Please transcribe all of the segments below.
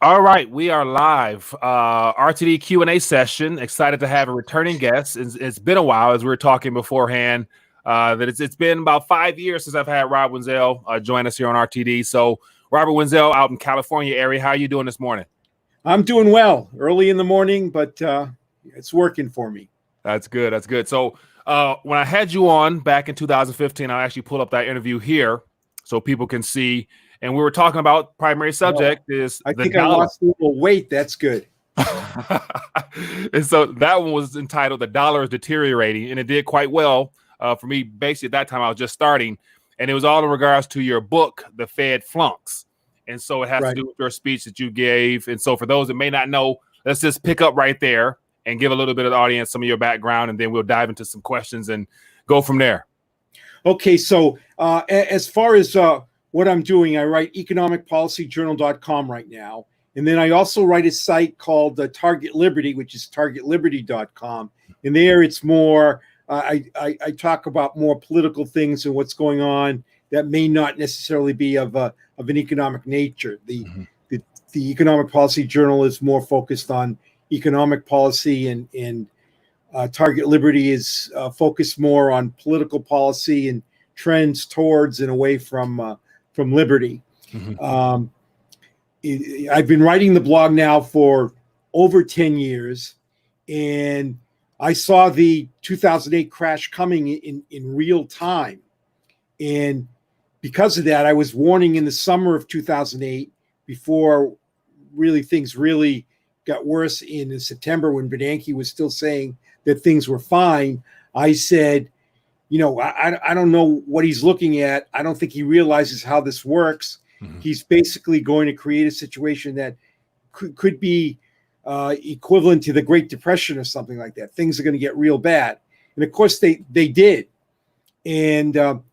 All right, we are live. RTD Q&A session. Excited to have a returning guest. It's been a while, as we were talking beforehand, that it's been about 5 years since I've had Rob Wenzel join us here on RTD. So, Robert Wenzel out in California area, how are you doing this morning? I'm doing well. Early in the morning, but it's working for me. That's good. That's good. So, when I had you on back in 2015, I actually pulled up that interview here so people can see. And we were talking about primary subject is I the think dollar. I lost a little weight. That's good. And so that one was entitled "The Dollar is Deteriorating," and it did quite well for me. Basically, at that time I was just starting, and it was all in regards to your book, "The Fed Flunks," and so it has to do with your speech that you gave. And so for those that may not know, let's just pick up right there and give a little bit of the audience some of your background, and then we'll dive into some questions and go from there. Okay, so as far as what I'm doing, I write economicpolicyjournal.com right now. And then I also write a site called Target Liberty, which is targetliberty.com. And there it's more, I talk about more political things and what's going on that may not necessarily be of an economic nature. The Economic Policy Journal is more focused on economic policy, and Target Liberty is focused more on political policy and trends towards and away from liberty. Mm-hmm. I've been writing the blog now for over 10 years, and I saw the 2008 crash coming in real time. And because of that, I was warning in the summer of 2008, before things really got worse in September, when Bernanke was still saying that things were fine. I said, I don't know what he's looking at. I don't think he realizes how this works. Mm-hmm. He's basically going to create a situation that could be equivalent to the Great Depression or something like that. Things are going to get real bad. And of course they did. And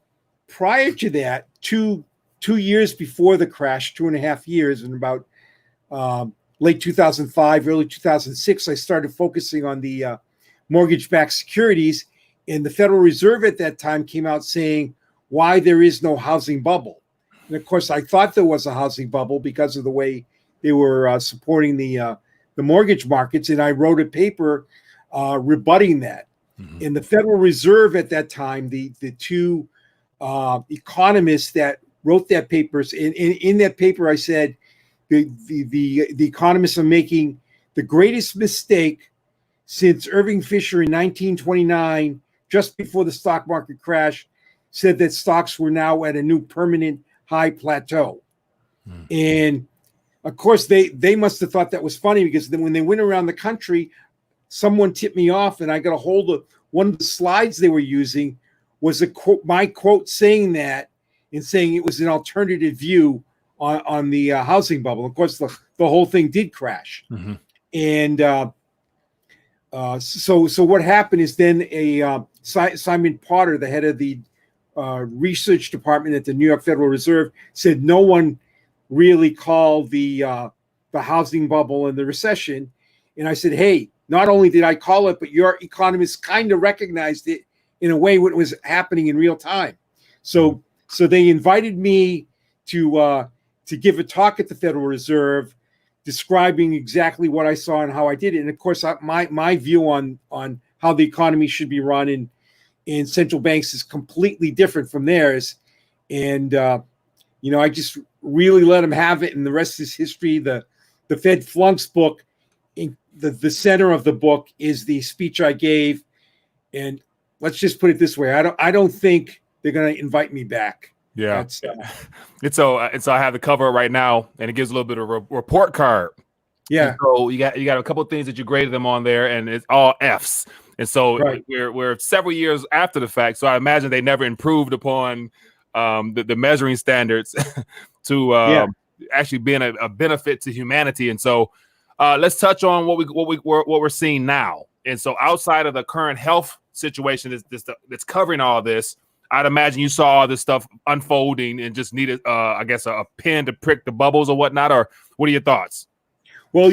prior to that, two years before the crash, 2.5 years, in about late 2005, early 2006, I started focusing on the mortgage-backed securities. And the Federal Reserve at that time came out saying why there is no housing bubble. And of course, I thought there was a housing bubble because of the way they were supporting the mortgage markets. And I wrote a paper rebutting that. Mm-hmm. And the Federal Reserve at that time, the two economists that wrote that papers, in that paper, I said the economists are making the greatest mistake since Irving Fisher in 1929, just before the stock market crash, said that stocks were now at a new permanent high plateau. Mm-hmm. And of course, they must have thought that was funny, because then when they went around the country, someone tipped me off, and I got a hold of one of the slides they were using was my quote saying that, and saying it was an alternative view on the housing bubble. Of course, the whole thing did crash. Mm-hmm. And so what happened is then Simon Potter, the head of the research department at the New York Federal Reserve, said no one really called the housing bubble and the recession. And I said, hey, not only did I call it, but your economists kind of recognized it in a way when it was happening in real time. So they invited me to give a talk at the Federal Reserve, describing exactly what I saw and how I did it. And of course, my view on how the economy should be run in central banks is completely different from theirs. And I just really let them have it, and the rest is history. The Fed Flunks book, in the center of the book, is the speech I gave. And let's just put it this way: I don't think they're going to invite me back. Yeah. And so I have the cover right now, and it gives a little bit of a report card. Yeah. And so you got a couple of things that you graded them on there, and it's all Fs. And so we're several years after the fact. So I imagine they never improved upon the measuring standards to actually being a benefit to humanity. And so let's touch on what we're seeing now. And so outside of the current health situation that's covering all this, I'd imagine you saw all this stuff unfolding and just needed, I guess, a pen to prick the bubbles or whatnot. Or what are your thoughts? Well,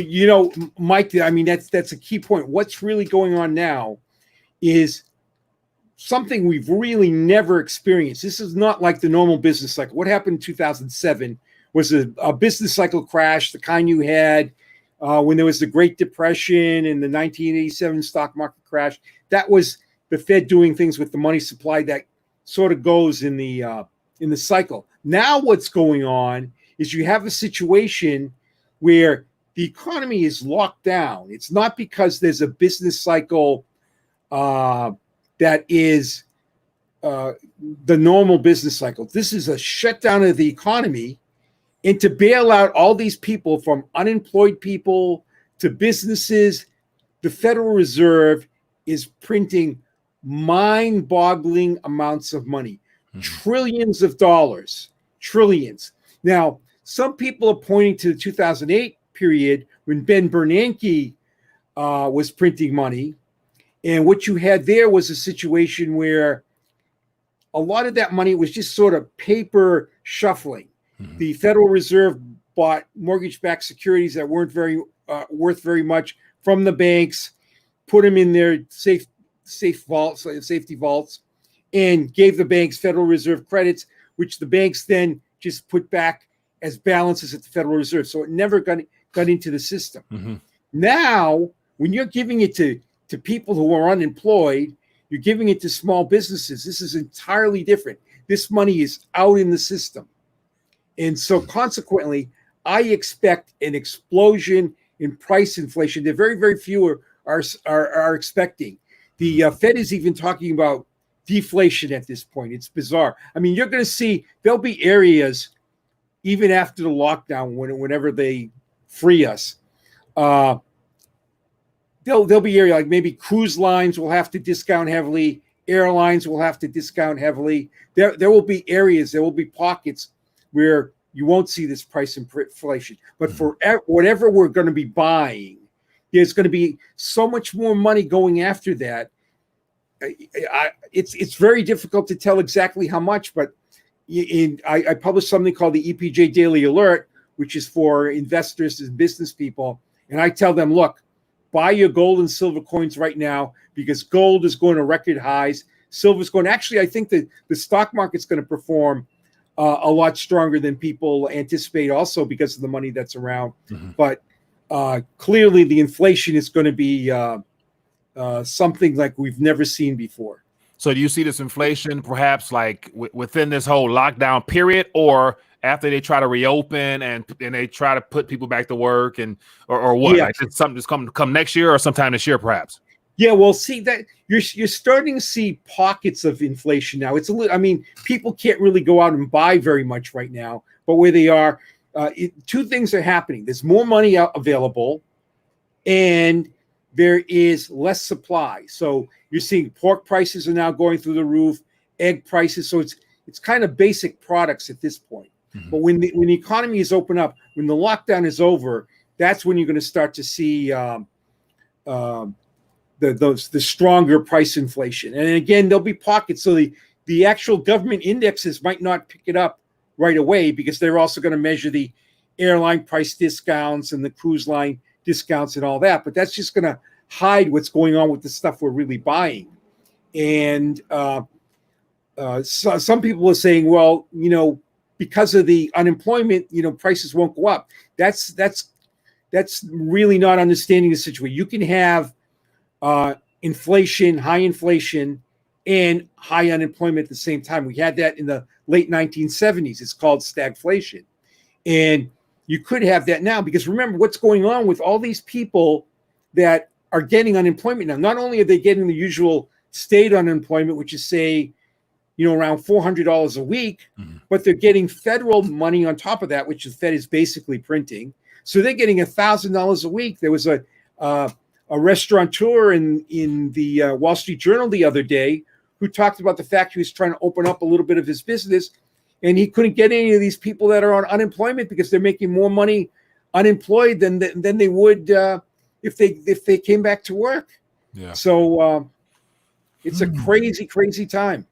Mike, I mean, that's a key point. What's really going on now is something we've really never experienced. This is not like the normal business cycle. What happened in 2007 was a business cycle crash, the kind you had when there was the Great Depression and the 1987 stock market crash. That was the Fed doing things with the money supply that sort of goes in the cycle. Now what's going on is you have a situation where the economy is locked down. It's not because there's a business cycle that is the normal business cycle. This is a shutdown of the economy, and to bail out all these people, from unemployed people to businesses, the Federal Reserve is printing mind-boggling amounts of money, trillions of dollars, trillions. Now, some people are pointing to the 2008 period when Ben Bernanke was printing money. And what you had there was a situation where a lot of that money was just sort of paper shuffling. Mm-hmm. The Federal Reserve bought mortgage-backed securities that weren't very worth very much from the banks, put them in their safe vaults, safety vaults, and gave the banks Federal Reserve credits, which the banks then just put back as balances at the Federal Reserve. So it never got into the system. Mm-hmm. Now, when you're giving it to people who are unemployed, you're giving it to small businesses. This is entirely different. This money is out in the system. And so consequently, I expect an explosion in price inflation that very, very few are expecting. The Fed is even talking about deflation at this point. It's bizarre. I mean, you're going to see there'll be areas, even after the lockdown, whenever they free us, there'll be area like maybe cruise lines will have to discount heavily, airlines will have to discount heavily. There will be areas, there will be pockets where you won't see this price inflation. But for whatever we're going to be buying, there's going to be so much more money going after that. It's very difficult to tell exactly how much, but I published something called the EPJ Daily Alert, which is for investors and business people. And I tell them, look, buy your gold and silver coins right now, because gold is going to record highs. Silver's going, actually, I think that the stock market's going to perform a lot stronger than people anticipate, also because of the money that's around. Mm-hmm. But clearly the inflation is going to be something like we've never seen before. So do you see this inflation perhaps like within this whole lockdown period, or after they try to reopen and they try to put people back to work, and or what? Yeah. Like it's something that's come next year or sometime this year, perhaps? Yeah, well, see that you're starting to see pockets of inflation now. It's I mean, people can't really go out and buy very much right now, but where they are, two things are happening. There's more money available, and there is less supply. So you're seeing pork prices are now going through the roof, egg prices. So it's kind of basic products at this point. Mm-hmm. But when the economy is open up, when the lockdown is over, that's when you're going to start to see the stronger price inflation. And again, there'll be pockets. So the actual government indexes might not pick it up right away, because they're also going to measure the airline price discounts and the cruise line discounts and all that. But that's just going to hide what's going on with the stuff we're really buying. And so some people are saying, well, because of the unemployment, prices won't go up. That's really not understanding the situation. You can have inflation, high inflation, and high unemployment at the same time. We had that in the late 1970s. It's called stagflation. And you could have that now, because remember what's going on with all these people that are getting unemployment now. Not only are they getting the usual state unemployment, which is, say, around $400 a week, mm-hmm. but they're getting federal money on top of that, which the Fed is basically printing. So they're getting $1,000 a week. There was a restaurateur in the Wall Street Journal the other day who talked about the fact he was trying to open up a little bit of his business, and he couldn't get any of these people that are on unemployment because they're making more money unemployed than they would if they came back to work. Yeah. So it's a crazy time.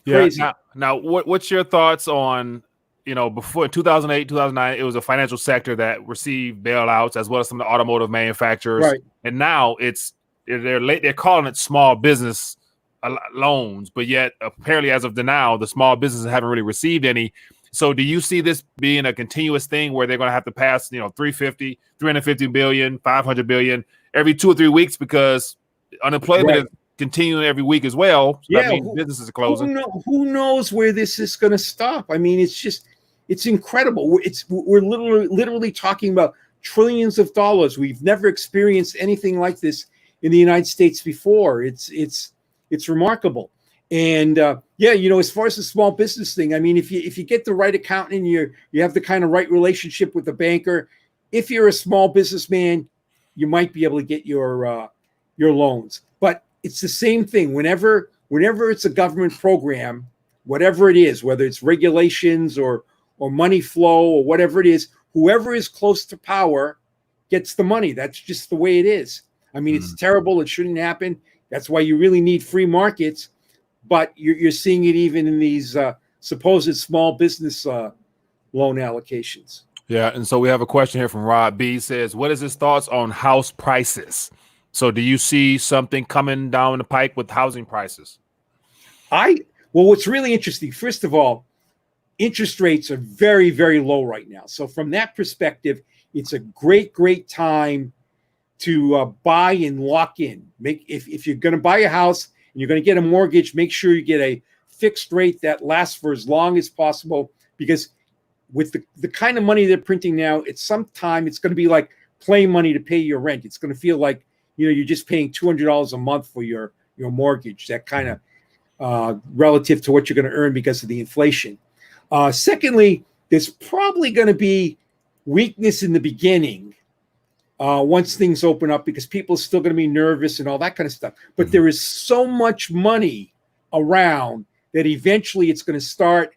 Yeah. Crazy. Now, what's your thoughts on, before 2008, 2009, it was a financial sector that received bailouts as well as some of the automotive manufacturers. Right. And now they're calling it small business loans, but yet apparently as of now, the small businesses haven't really received any. So do you see this being a continuous thing where they're going to have to pass, 350 billion, 500 billion every 2 or 3 weeks because unemployment is continuing every week as well? So that means businesses are closing. Who knows where this is going to stop? I mean, it's incredible. We're literally talking about trillions of dollars. We've never experienced anything like this in the United States before. It's remarkable. And as far as the small business thing, I mean, if you get the right accountant, you have the kind of right relationship with the banker. If you're a small businessman, you might be able to get your loans. But it's the same thing. Whenever it's a government program, whatever it is, whether it's regulations or money flow or whatever it is, whoever is close to power gets the money. That's just the way it is. I mean, it's terrible. It shouldn't happen. That's why you really need free markets. But you're seeing it even in these supposed small business loan allocations. Yeah, and so we have a question here from Rob B. Says, what is his thoughts on house prices? So do you see something coming down the pike with housing prices? Well, what's really interesting, first of all, interest rates are very, very low right now. So from that perspective, it's a great time to buy and lock in. If you're going to buy a house and you're going to get a mortgage, make sure you get a fixed rate that lasts for as long as possible, because with the kind of money they're printing now, it's going to be like play money to pay your rent. It's going to feel like, you're just paying $200 a month for your mortgage, that kind of relative to what you're going to earn because of the inflation. Secondly, there's probably going to be weakness in the beginning once things open up, because people are still going to be nervous and all that kind of stuff. But there is so much money around that eventually it's going to start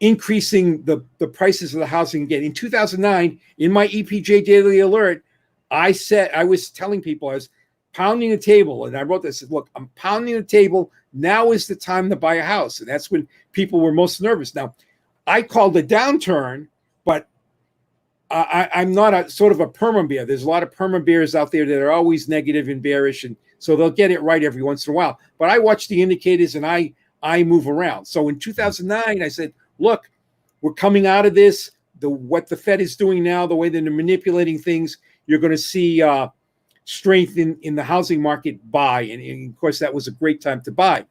increasing the prices of the housing again. In 2009, in my EPJ Daily Alert, I was telling people, I was pounding the table, and I wrote this, look, I'm pounding the table. Now is the time to buy a house. And that's when people were most nervous. Now, I called a downturn, but I'm not a sort of a perma bear. There's a lot of perma bears out there that are always negative and bearish, and so they'll get it right every once in a while. But I watch the indicators and I move around. So in 2009, I said, look, we're coming out of this. What the Fed is doing now, the way they're manipulating things, you're going to see strength in the housing market buy. And of course, that was a great time to buy.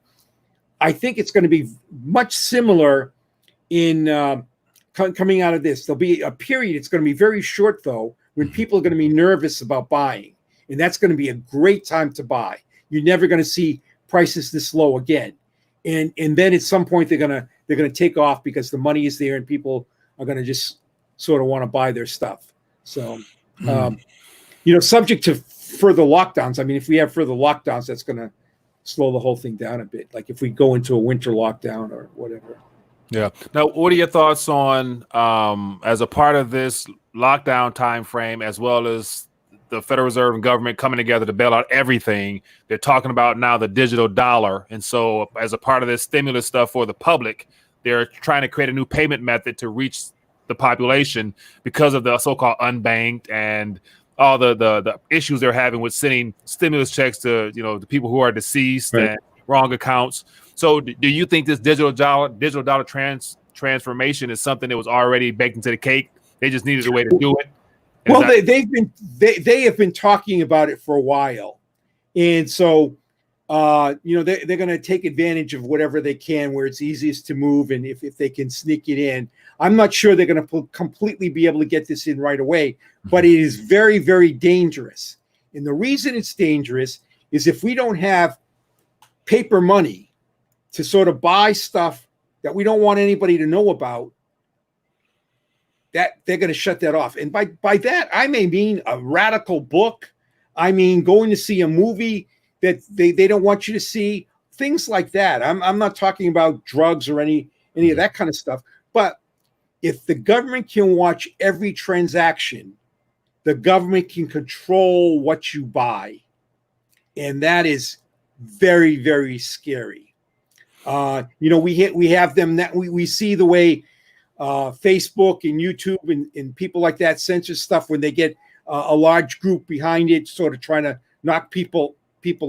I think it's going to be much similar in coming out of this. There'll be a period, it's going to be very short though, when people are going to be nervous about buying. And that's going to be a great time to buy. You're never going to see prices this low again. And then at some point they're going to take off because the money is there and people are going to just sort of want to buy their stuff. So, subject to further lockdowns. I mean, if we have further lockdowns, that's going to slow the whole thing down a bit. Like if we go into a winter lockdown or whatever. Yeah. Now, what are your thoughts on, as a part of this lockdown time frame, as well as the Federal Reserve and government coming together to bail out everything? They're talking about now the digital dollar. And so as a part of this stimulus stuff for the public, they're trying to create a new payment method to reach the population because of the so-called unbanked and all the issues they're having with sending stimulus checks to, the people who are deceased and wrong accounts. So do you think this digital dollar transformation is something that was already baked into the cake? They just needed a way to do it. Well, they have been talking about it for a while, and so they're going to take advantage of whatever they can where it's easiest to move, and if they can sneak it in. I'm not sure they're going to completely be able to get this in right away, but it is very, very dangerous. And the reason it's dangerous is if we don't have paper money to sort of buy stuff that we don't want anybody to know about, that they're going to shut that off. And by that, I may mean a radical book. I mean, going to see a movie that they don't want you to see, things like that. I'm not talking about drugs or any of that kind of stuff. But if the government can watch every transaction, the government can control what you buy. And that is very, very scary. We have them that we see the way Facebook and YouTube and people like that censor stuff when they get a large group behind it, sort of trying to knock people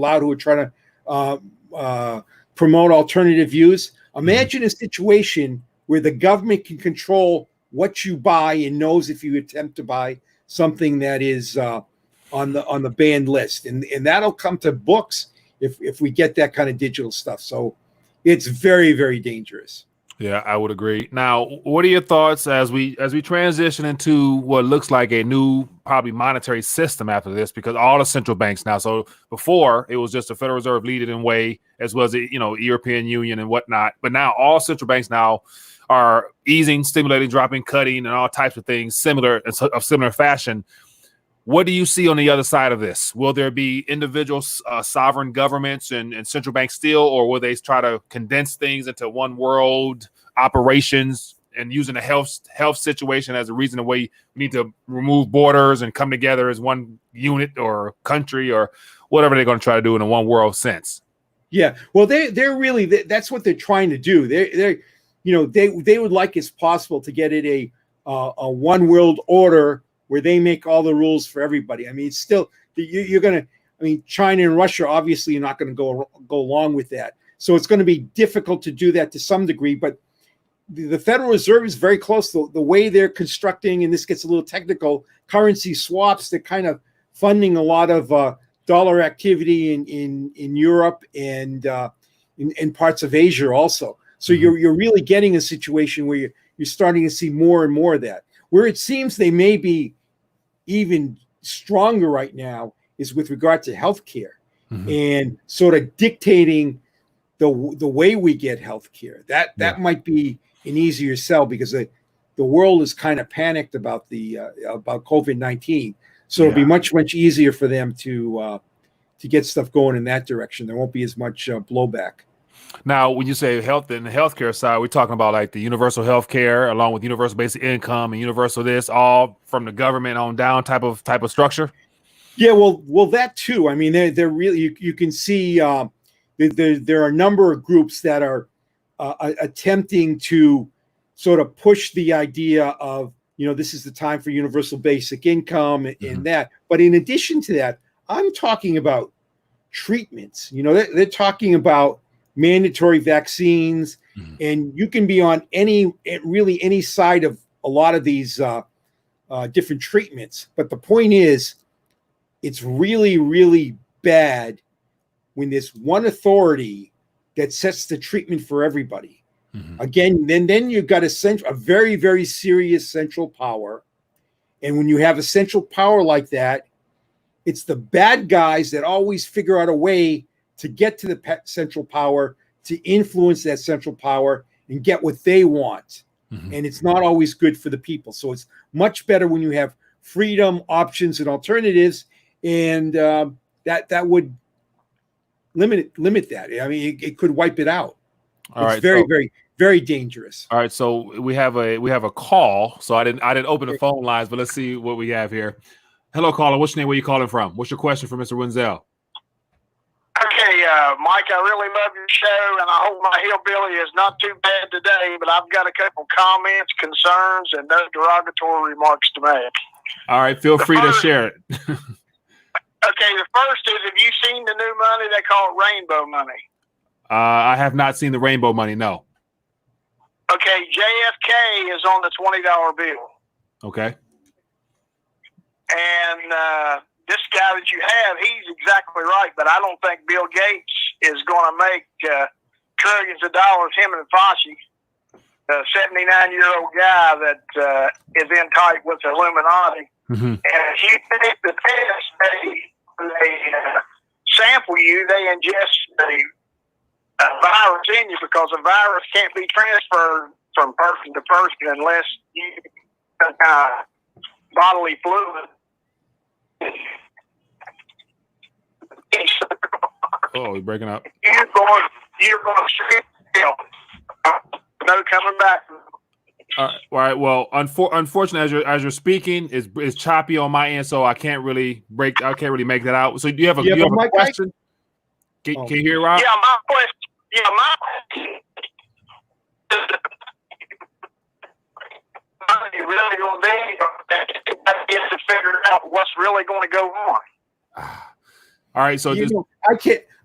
out who are trying to promote alternative views. Imagine a situation where the government can control what you buy and knows if you attempt to buy something that is on the banned list, and that'll come to books if we get that kind of digital stuff. So it's very, very dangerous. Yeah, I would agree. Now, what are your thoughts as we transition into what looks like a new probably monetary system after this? Because all the central banks now. So before it was just the Federal Reserve leading in way, as well as the European Union and whatnot. But now all central banks now are easing, stimulating, dropping, cutting, and all types of things of similar fashion. What do you see on the other side of this? Will there be individual sovereign governments and central banks still, or will they try to condense things into one world operations and using the health situation as a reason why we need to remove borders and come together as one unit or country or whatever they're going to try to do in a one world sense? Yeah, well, they're really that's what they're trying to do. They would like as possible to get it a one world order where they make all the rules for everybody. I mean, it's still you're going to. I mean, China and Russia obviously are not going to go along with that. So it's going to be difficult to do that to some degree. But the Federal Reserve is very close. The way they're constructing, and this gets a little technical, currency swaps. They're kind of funding a lot of dollar activity in Europe and in parts of Asia also. So you're really getting a situation where you're starting to see more and more of that. Where it seems they may be even stronger right now is with regard to healthcare and sort of dictating the way we get healthcare. That might be an easier sell because the world is kind of panicked about about COVID-19. So it'll be much easier for them to get stuff going in that direction. There won't be as much blowback. Now, when you say health and the healthcare side, we're talking about like the universal healthcare along with universal basic income and universal this, all from the government on down type of structure. Yeah, well, that too. I mean, they're really you can see there are a number of groups that are attempting to sort of push the idea of this is the time for universal basic income and that. But in addition to that, I'm talking about treatments. They're talking about mandatory vaccines, and you can be on any side of a lot of these different treatments. But the point is, it's really, really bad when there's one authority that sets the treatment for everybody. Again, then you've got a very, very serious central power. And when you have a central power like that, it's the bad guys that always figure out a way to get to the central power, to influence that central power and get what they want. And it's not always good for the people. So it's much better when you have freedom, options, and alternatives. And that would limit that. I mean, it could wipe it out. It's very, very, very dangerous. All right. So we have a call. So I didn't open the phone lines, but let's see what we have here. Hello, caller. What's your name? Where you calling from? What's your question for Mr. Wenzel? Okay, Mike, I really love your show, and I hope my hillbilly is not too bad today, but I've got a couple comments, concerns, and no derogatory remarks to make. All right, feel free to share it. Okay, the first is, have you seen the new money? They call it rainbow money. I have not seen the rainbow money, no. Okay, JFK is on the $20 bill. Okay. And this guy that you have, he's exactly right, but I don't think Bill Gates is going to make trillions of dollars, him and Fauci, a 79-year-old guy that is in tight with the Illuminati. And if you take the test, they sample you, they ingest a virus in you because a virus can't be transferred from person to person unless you have some kind of bodily fluid. Oh, we're breaking up. You're going to no coming back. All right. Well, unfortunately, as you're speaking, is choppy on my end, so I can't really make that out. So do you have a question? Can you hear Rob? Yeah, my question. Really going to to figure out what's really going to go on. All right, so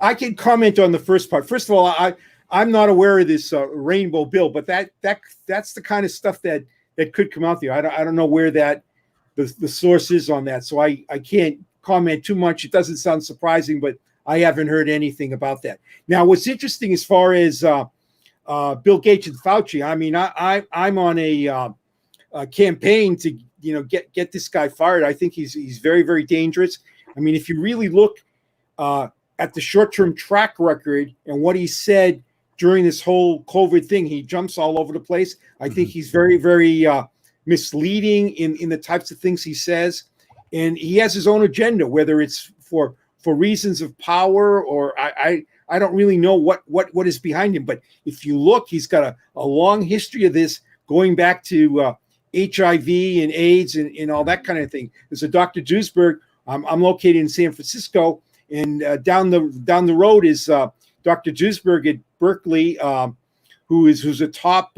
I can comment on the first part. First of all, I'm not aware of this rainbow bill, but that's the kind of stuff that could come out there. I don't know where the source is on that, so I can't comment too much. It doesn't sound surprising, but I haven't heard anything about that. Now, what's interesting as far as Bill Gates and Fauci, I mean, I'm on a campaign to get this guy fired. I think he's very, very dangerous. I mean, if you really look at the short-term track record and what he said during this whole COVID thing, he jumps all over the place. I think he's very, very misleading in the types of things he says, and he has his own agenda, whether it's for reasons of power or I don't really know what is behind him. But if you look, he's got a long history of this, going back to HIV and AIDS and all that kind of thing. There's a Dr. Duisberg. I'm located in San Francisco, and down the road is Dr. Duisberg at Berkeley, who's a top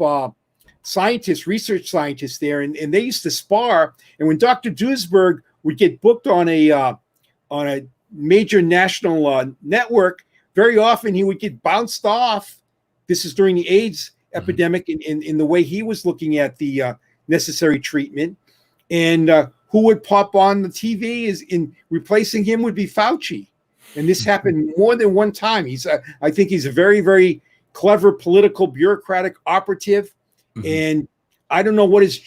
research scientist there, and they used to spar. And when Dr. Duisberg would get booked on a major national network, very often he would get bounced off. This is during the AIDS epidemic, in the way he was looking at the necessary treatment. And who would pop on the TV is in replacing him would be Fauci. And this happened more than one time. I think he's a very, very clever political bureaucratic operative. And I don't know what his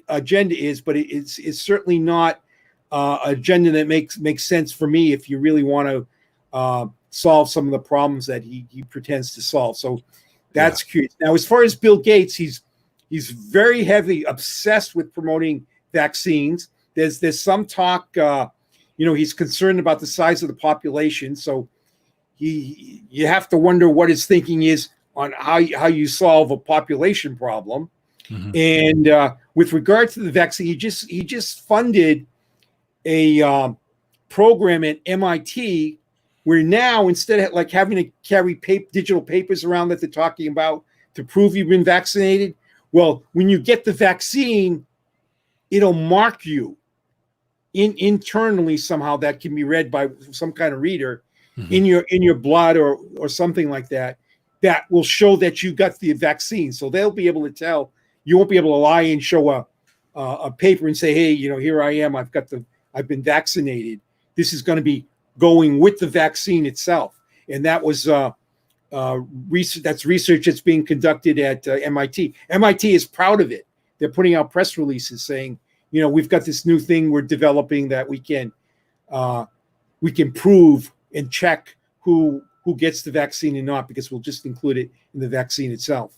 agenda is, but it's certainly not agenda that makes sense for me if you really want to solve some of the problems that he pretends to solve. So that's curious. Now, as far as Bill Gates, he's very heavy, obsessed with promoting vaccines. There's some talk, he's concerned about the size of the population. So you have to wonder what his thinking is on how you solve a population problem. And with regard to the vaccine, he just funded a program at MIT where now, instead of like having to carry digital papers around that they're talking about to prove you've been vaccinated, well, when you get the vaccine, it'll mark you internally somehow. That can be read by some kind of reader in your blood or something like that. That will show that you got the vaccine. So they'll be able to tell. You won't be able to lie and show a paper and say, hey, here I am. I've been vaccinated. This is going to be going with the vaccine itself. And that was research. That's research that's being conducted at MIT. MIT is proud of it. They're putting out press releases saying, we've got this new thing we're developing that we can prove and check who gets the vaccine and not, because we'll just include it in the vaccine itself.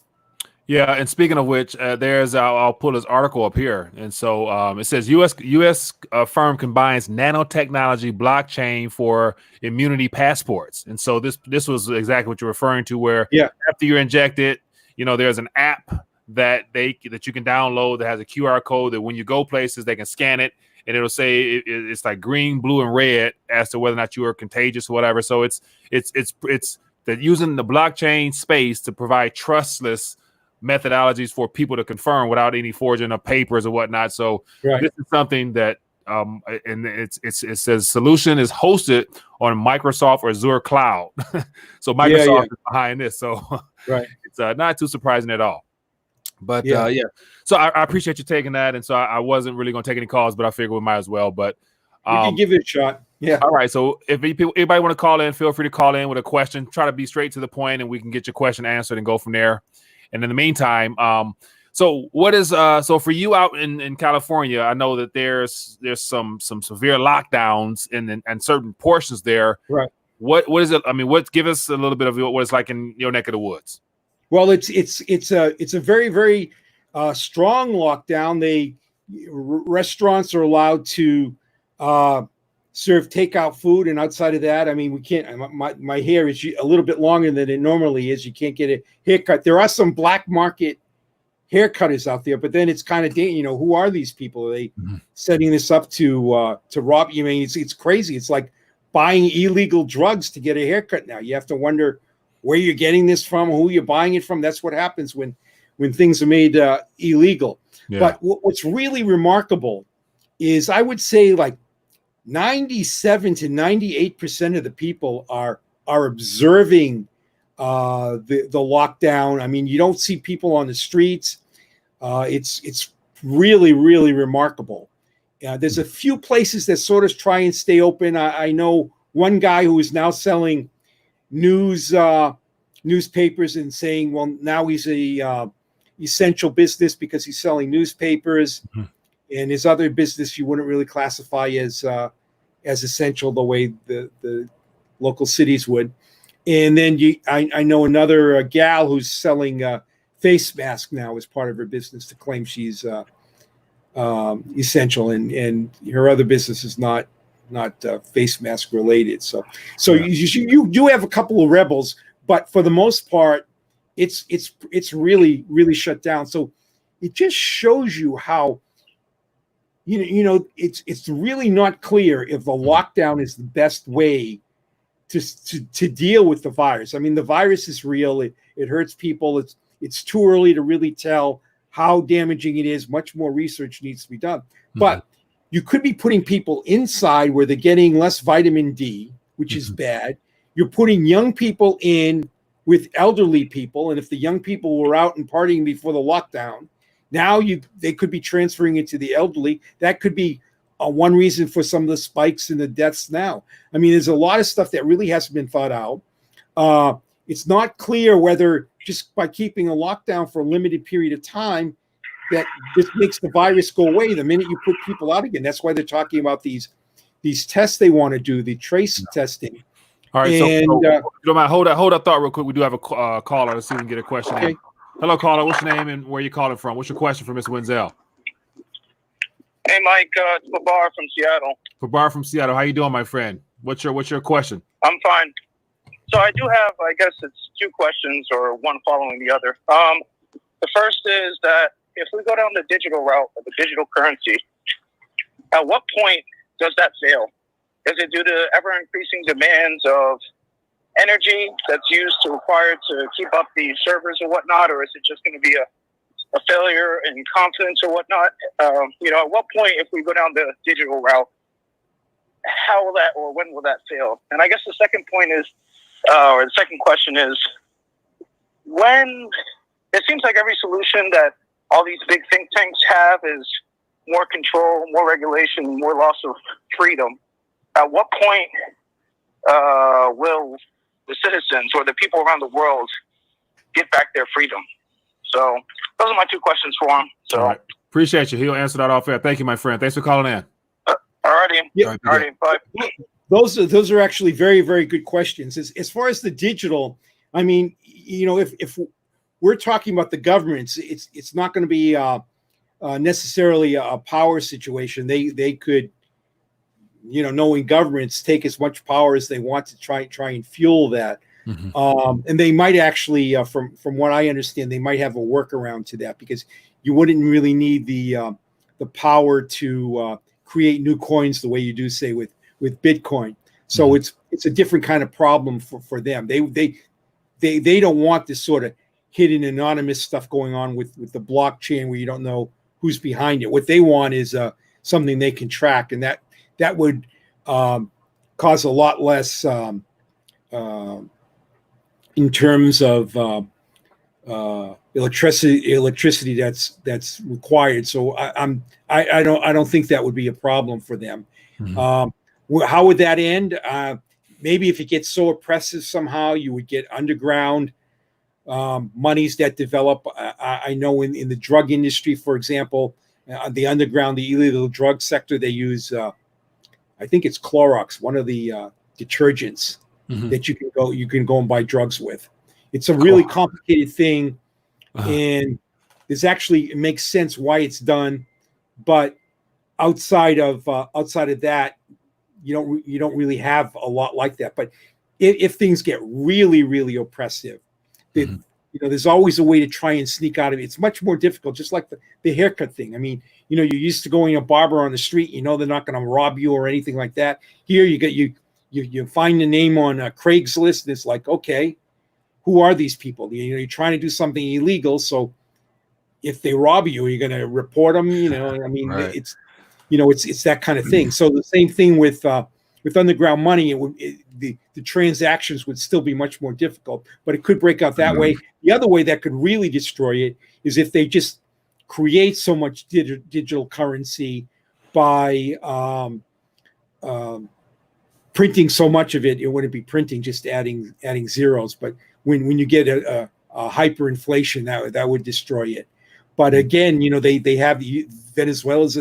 Yeah, and speaking of which, I'll pull this article up here, and so it says U.S. Firm combines nanotechnology blockchain for immunity passports, and so this was exactly what you're referring to, where after you're injected, there's an app that you can download that has a QR code that when you go places they can scan it, and it'll say it's like green, blue, and red as to whether or not you are contagious or whatever. So it's that using the blockchain space to provide trustless methodologies for people to confirm without any forging of papers or whatnot. So this is something that and it says solution is hosted on Microsoft or Azure cloud. So Microsoft is behind this. So it's not too surprising at all. But so I appreciate you taking that. And so I wasn't really going to take any calls, but I figured we might as well. But we can give it a shot. Yeah. All right. So if anybody want to call in, feel free to call in with a question. Try to be straight to the point, and we can get your question answered and go from there. And in the meantime, so what is so for you out in California? I know that there's some severe lockdowns in certain portions there. Right. What is it? I mean, give us a little bit of what it's like in your neck of the woods. Well, it's a very, very strong lockdown. Restaurants are allowed to serve takeout food, and outside of that, I mean, we can't. My hair is a little bit longer than it normally is. You can't get a haircut. There are some black market haircutters out there, but then it's kind of, who are these people? Are they setting this up to rob you? I mean, it's crazy. It's like buying illegal drugs to get a haircut now. You have to wonder where you're getting this from, who you're buying it from. That's what happens when things are made illegal. Yeah. But what's really remarkable is, I would say, like 97 to 98% of the people are observing the lockdown. I mean, you don't see people on the streets. It's really, really remarkable. There's a few places that sort of try and stay open. I know one guy who is now selling newspapers and saying, well, now he's a essential business because he's selling newspapers, and his other business you wouldn't really classify as essential the way the local cities would. And then I know another gal who's selling face mask now as part of her business to claim she's essential, and her other business is not face mask related. So yeah. You do have a couple of rebels, but for the most part, it's really, really shut down. So it just shows you how it's really not clear if the lockdown is the best way to deal with the virus. I mean, the virus is real. It hurts people. It's too early to really tell how damaging it is. Much more research needs to be done. But you could be putting people inside where they're getting less vitamin D, which is bad. You're putting young people in with elderly people, and if the young people were out and partying before the lockdown, now they could be transferring it to the elderly. That could be one reason for some of the spikes in the deaths now. I mean, there's a lot of stuff that really hasn't been thought out. It's not clear whether just by keeping a lockdown for a limited period of time that this makes the virus go away the minute you put people out again. That's why they're talking about these tests they want to do, the trace testing. All right, so don't mind, hold that thought real quick. We do have a caller. Let's see if we can get a question. Okay. Hello, caller. What's your name and where you calling from? What's your question for Ms. Wenzel? Hey, Mike. It's Babar from Seattle. Babar from Seattle. How you doing, my friend? What's your question? I'm fine. So I do have, I guess it's two questions or one following the other. The first is that if we go down the digital route of the digital currency, at what point does that fail? Is it due to ever-increasing demands of energy that's used to keep up the servers or whatnot, or is it just going to be a failure in confidence or whatnot? At what point, if we go down the digital route, how will that or when will that fail? And I guess the second point is, or the second question is, when it seems like every solution that all these big think tanks have is more control, more regulation, more loss of freedom. At what point will the citizens or the people around the world get back their freedom? So those are my two questions for him. So all right. Appreciate you. He'll answer that off air. Thank you, my friend. Thanks for calling in. Alrighty. Yeah. Alrighty. Bye. Those are actually very, very good questions. As far as the digital, I mean, if we're talking about the governments, it's not going to be necessarily a power situation. They could, knowing governments, take as much power as they want to try and fuel that. And they might actually, from what I understand, they might have a workaround to that, because you wouldn't really need the power to create new coins the way you do, say, with Bitcoin. So it's a different kind of problem for them. They don't want this sort of hidden anonymous stuff going on with the blockchain where you don't know who's behind it. What they want is something they can track, and that would cause a lot less in terms of electricity that's required. So I don't think that would be a problem for them. How would that end? Maybe if it gets so oppressive somehow, you would get underground monies that develop. I know in the drug industry, for example, the underground, the illegal drug sector, they use, I think it's Clorox, one of the detergents that you can go and buy drugs with. It's a really complicated thing, and it makes sense why it's done, but outside of that, you don't really have a lot like that. But if things get really, really oppressive, there's always a way to try and sneak out of it. It's much more difficult, just like the haircut thing. I mean, you're used to going to a barber on the street. They're not going to rob you or anything like that. Here, you find the name on Craigslist, and it's like, okay, who are these people? You're trying to do something illegal, so if they rob you, you're going to report them. I mean, right. It's that kind of thing. So the same thing with underground money, the transactions would still be much more difficult, but it could break out that way. The other way that could really destroy it is if they just create so much digital currency by printing so much of it. It wouldn't be printing, just adding zeros. But when you get a hyperinflation, that would destroy it. But again, they have Venezuela's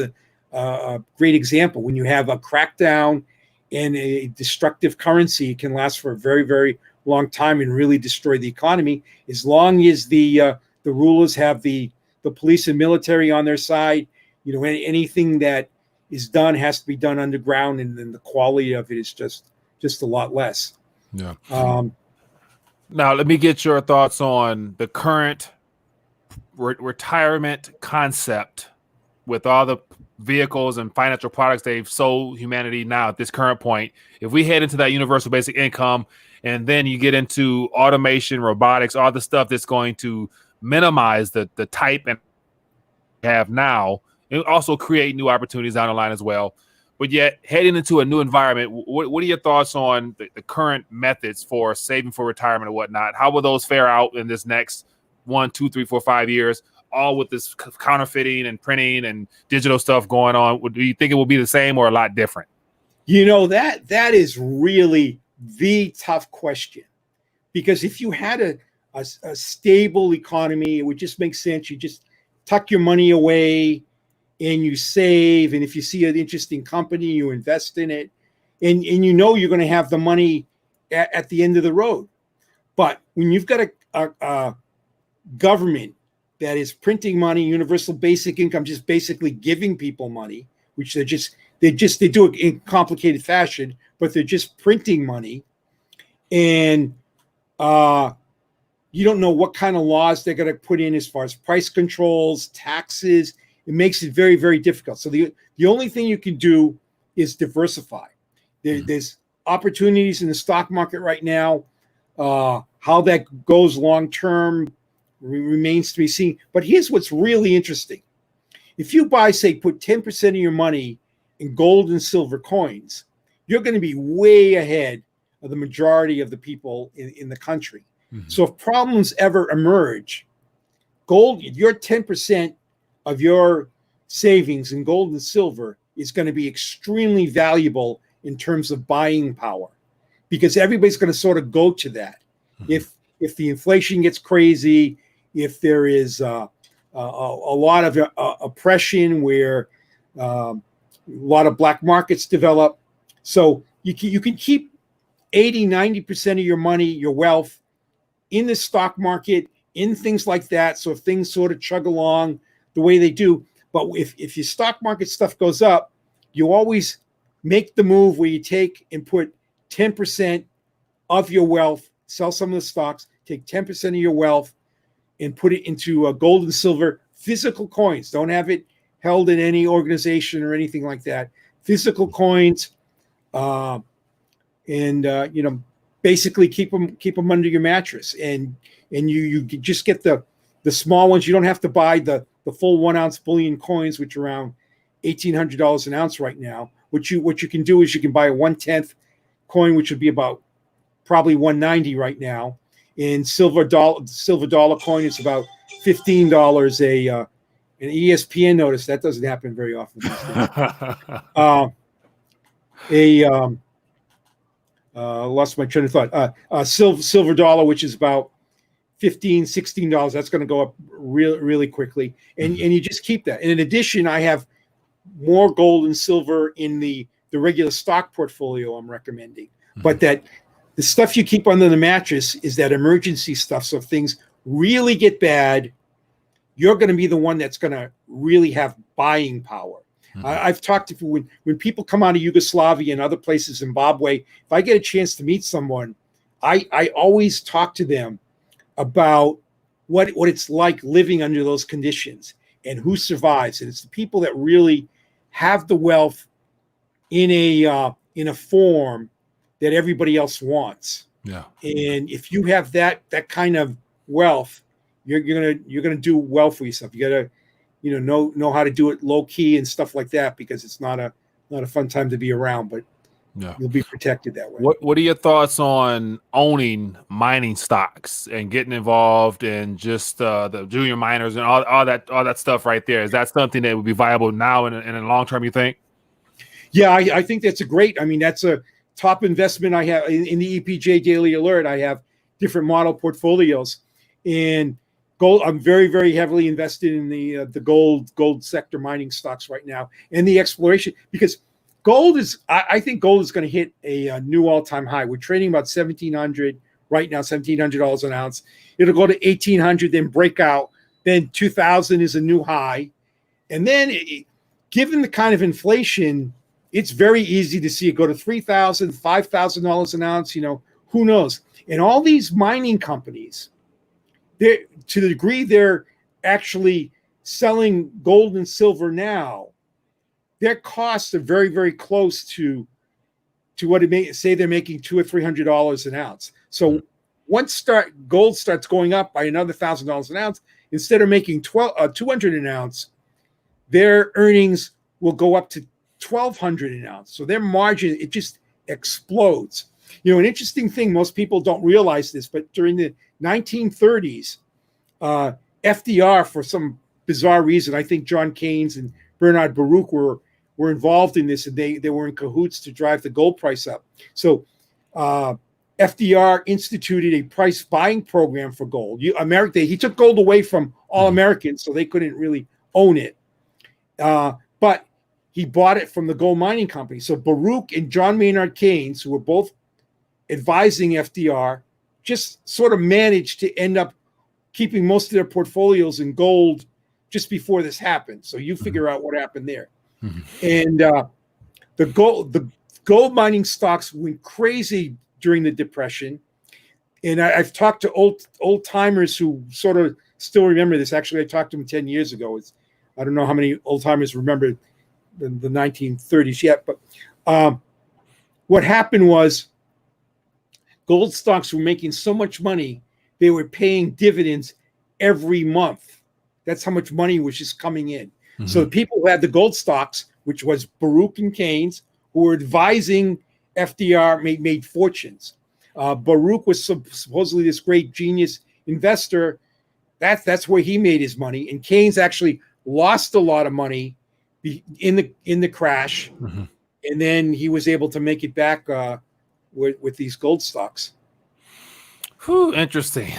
a great example. When you have a crackdown and a destructive currency, it can last for a very, very long time and really destroy the economy. As long as the rulers have the police and military on their side, anything that is done has to be done underground, and then the quality of it is just a lot less. Yeah. Now, let me get your thoughts on the current retirement concept with all the vehicles and financial products they've sold humanity now at this current point. If we head into that universal basic income, and then you get into automation, robotics, all the stuff that's going to minimize the type and have now, and also create new opportunities down the line as well. But yet, heading into a new environment, what are your thoughts on the current methods for saving for retirement and whatnot? How will those fare out in this next 1, 2, 3, 4, 5 years, all with this counterfeiting and printing and digital stuff going on? Do you think it will be the same or a lot different? That is really the tough question, because if you had a stable economy, it would just make sense. You just tuck your money away and you save, and if you see an interesting company, you invest in it, and you're going to have the money at the end of the road. But when you've got a government that is printing money, universal basic income, just basically giving people money, which they do it in complicated fashion, but they're just printing money, and you don't know what kind of laws they're going to put in as far as price controls, taxes. It makes it very, very difficult. So the only thing you can do is diversify. There's opportunities in the stock market right now. How that goes long term remains to be seen. But here's what's really interesting. If you put 10% of your money in gold and silver coins, you're going to be way ahead of the majority of the people in the country. Mm-hmm. So if problems ever emerge, your 10% of your savings in gold and silver is going to be extremely valuable in terms of buying power, because everybody's going to sort of go to that. Mm-hmm. If the inflation gets crazy, if there is a lot of oppression where a lot of black markets develop, so you can keep 80-90% of your money, your wealth, in the stock market, in things like that. So if things sort of chug along the way they do, but if your stock market stuff goes up, you always make the move where you take and put 10% of your wealth, sell some of the stocks, take 10% of your wealth and put it into gold and silver, physical coins. Don't have it held in any organization or anything like that. Physical coins, basically keep them under your mattress, and you just get the small ones. You don't have to buy the full 1 ounce bullion coins, which are around $1,800 an ounce right now. What you can do is you can buy a 1/10 coin, which would be about probably $1.90 right now. And silver dollar coin is about $15. An ESPN notice that doesn't happen very often. Lost my train of thought. Silver dollar, which is about $15, $16. That's going to go up really quickly, and you just keep that. And in addition, I have more gold and silver in the regular stock portfolio I'm recommending. Mm-hmm. But that the stuff you keep under the mattress is that emergency stuff. So if things really get bad, you're going to be the one that's going to really have buying power. Mm-hmm. I've talked to when people come out of Yugoslavia and other places, Zimbabwe, if I get a chance to meet someone, I always talk to them about what it's like living under those conditions and who survives. And it's the people that really have the wealth in a form that everybody else wants. Yeah. And if you have that kind of wealth, you're gonna do well for yourself. You gotta, know how to do it low key and stuff like that, because it's not a fun time to be around. But Yeah. You'll be protected that way. What are your thoughts on owning mining stocks and getting involved in just the junior miners and all that stuff right there? Is that something that would be viable now and in the long term, you think? Yeah, I think that's that's a top investment I have in the EPJ Daily Alert. I have different model portfolios, and gold. I'm very, very heavily invested in the gold sector mining stocks right now, and the exploration, because gold is. I think gold is going to hit a new all-time high. We're trading about $1,700 right now, $1,700 an ounce. It'll go to $1,800, then break out. Then 2,000 is a new high, and then given the kind of inflation, it's very easy to see it go to $3,000, $5,000 an ounce. Who knows? And all these mining companies, to the degree they're actually selling gold and silver now, their costs are very, very close to what it may say they're making $200 or $300 an ounce. So once gold starts going up by another $1,000 an ounce, instead of making $200 an ounce, their earnings will go up to $1,200 an ounce. So their margin, it just explodes. An interesting thing, most people don't realize this, but during the 1930s, FDR, for some bizarre reason, I think John Keynes and Bernard Baruch were involved in this, and they were in cahoots to drive the gold price up. So FDR instituted a price buying program for gold. He took gold away from all Americans, so they couldn't really own it. But he bought it from the gold mining company. So Baruch and John Maynard Keynes, who were both advising FDR, just sort of managed to end up keeping most of their portfolios in gold just before this happened. So you figure out what happened there. And the gold mining stocks went crazy during the Depression. And I've talked to old timers who sort of still remember this. Actually, I talked to them 10 years ago. I don't know how many old timers remember the 1930s yet, but what happened was gold stocks were making so much money, they were paying dividends every month. That's how much money was just coming in. So the people who had the gold stocks, which was Baruch and Keynes, who were advising FDR, made fortunes. Baruch was supposedly this great genius investor. That's where he made his money. And Keynes actually lost a lot of money in the crash, and then he was able to make it back with these gold stocks. Interesting.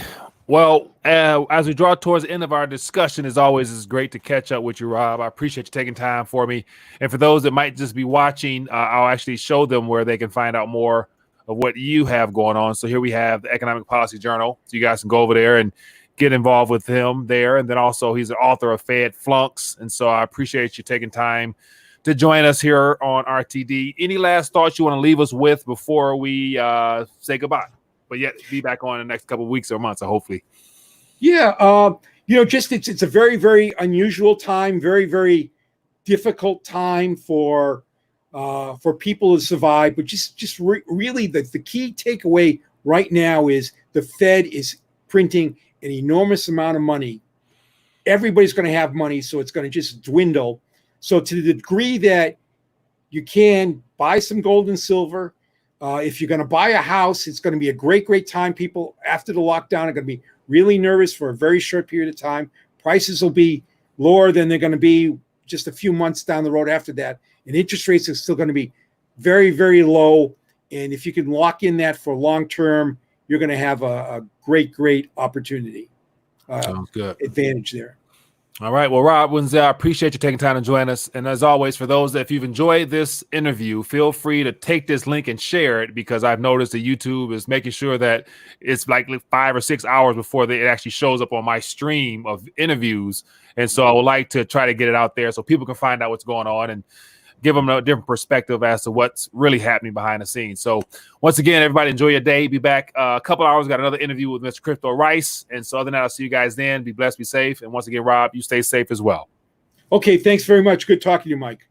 Well, as we draw towards the end of our discussion, as always, it's great to catch up with you, Rob. I appreciate you taking time for me. And for those that might just be watching, I'll actually show them where they can find out more of what you have going on. So here we have the Economic Policy Journal. So you guys can go over there and get involved with him there. And then also he's the author of Fed Flunks. And so I appreciate you taking time to join us here on RTD. Any last thoughts you want to leave us with before we say goodbye? But yet be back on in the next couple of weeks or months, hopefully. Yeah. It's a very, very unusual time, very, very difficult time for people to survive. But really the key takeaway right now is the Fed is printing an enormous amount of money. Everybody's going to have money, so it's going to just dwindle. So to the degree that you can buy some gold and silver, if you're going to buy a house, it's going to be a great, great time. People after the lockdown are going to be really nervous for a very short period of time. Prices will be lower than they're going to be just a few months down the road after that. And interest rates are still going to be very, very low. And if you can lock in that for long term, you're going to have a great, great opportunity. Sounds good. Advantage there. All right. Well, Rob Wenzel, I appreciate you taking time to join us. And as always, for those that if you've enjoyed this interview, feel free to take this link and share it, because I've noticed that YouTube is making sure that it's like 5 or 6 hours before it actually shows up on my stream of interviews. And so I would like to try to get it out there so people can find out what's going on and give them a different perspective as to what's really happening behind the scenes. So once again, everybody enjoy your day. Be back a couple hours. Got another interview with Mr. Crypto Rice. And so other than that, I'll see you guys then. Be blessed, be safe. And once again, Rob, you stay safe as well. Okay. Thanks very much. Good talking to you, Mike.